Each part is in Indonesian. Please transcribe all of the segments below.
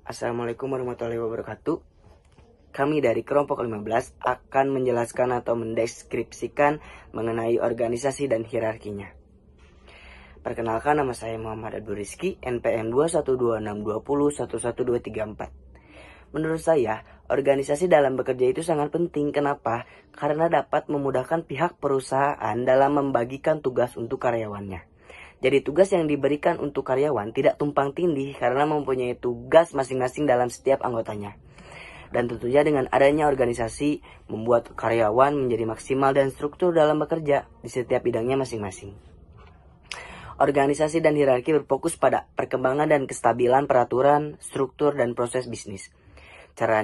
Assalamualaikum warahmatullahi wabarakatuh. Kami dari kelompok 15 akan menjelaskan atau mendeskripsikan mengenai organisasi dan hierarkinya. Perkenalkan, nama saya Muhammad Abdul Rizky, NPM 2126020112334. Menurut saya, organisasi dalam bekerja itu sangat penting. Kenapa? Karena dapat memudahkan pihak perusahaan dalam membagikan tugas untuk karyawannya. Jadi tugas yang diberikan untuk karyawan tidak tumpang tindih karena mempunyai tugas masing-masing dalam setiap anggotanya. Dan tentunya dengan adanya organisasi membuat karyawan menjadi maksimal dan struktur dalam bekerja di setiap bidangnya masing-masing. Organisasi dan hierarki berfokus pada perkembangan dan kestabilan peraturan, struktur, dan proses bisnis. Cara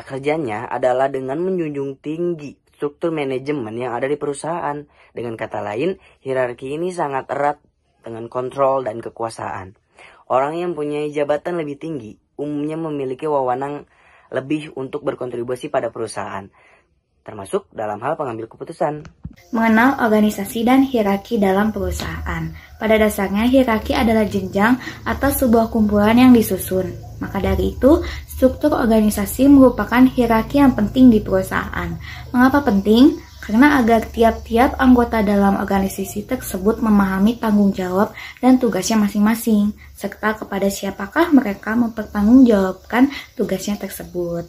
kerjanya adalah dengan menjunjung tinggi struktur manajemen yang ada di perusahaan. Dengan kata lain, hierarki ini sangat erat dengan kontrol dan kekuasaan. Orang yang mempunyai jabatan lebih tinggi umumnya memiliki wewenang lebih untuk berkontribusi pada perusahaan, termasuk dalam hal pengambil keputusan. Mengenal organisasi dan hierarki dalam perusahaan. Pada dasarnya, hierarki adalah jenjang atau sebuah kumpulan yang disusun. Maka dari itu, struktur organisasi merupakan hierarki yang penting di perusahaan. Mengapa penting? Karena agar tiap-tiap anggota dalam organisasi tersebut memahami tanggung jawab dan tugasnya masing-masing, serta kepada siapakah mereka mempertanggungjawabkan tugasnya tersebut.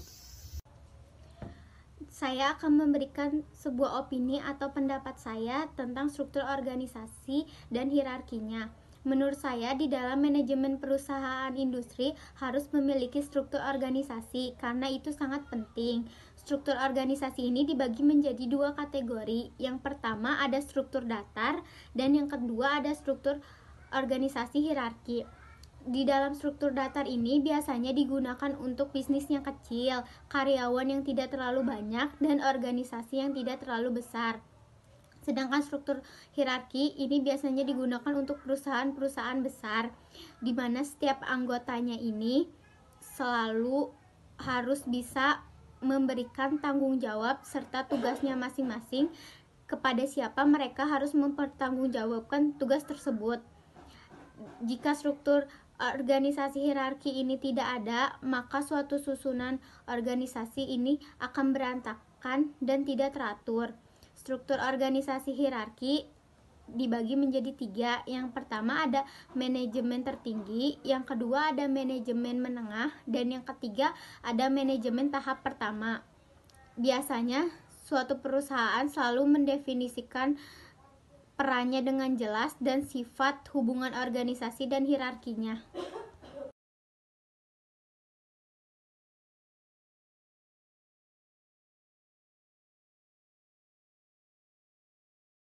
Saya akan memberikan sebuah opini atau pendapat saya tentang struktur organisasi dan hierarkinya. Menurut saya, di dalam manajemen perusahaan industri harus memiliki struktur organisasi karena itu sangat penting. Struktur organisasi ini dibagi menjadi dua kategori. Yang pertama ada struktur datar dan yang kedua ada struktur organisasi hierarki. Di dalam struktur datar ini biasanya digunakan untuk bisnis yang kecil, karyawan yang tidak terlalu banyak, dan organisasi yang tidak terlalu besar. Sedangkan struktur hierarki ini biasanya digunakan untuk perusahaan-perusahaan besar, di mana setiap anggotanya ini selalu harus bisa memberikan tanggung jawab serta tugasnya masing-masing kepada siapa mereka harus mempertanggungjawabkan tugas tersebut. Jika struktur organisasi hierarki ini tidak ada, maka suatu susunan organisasi ini akan berantakan dan tidak teratur. Struktur organisasi hierarki dibagi menjadi tiga. Yang pertama ada manajemen tertinggi, yang kedua ada manajemen menengah, dan yang ketiga ada manajemen tahap pertama. Biasanya suatu perusahaan selalu mendefinisikan perannya dengan jelas dan sifat hubungan organisasi dan hierarkinya.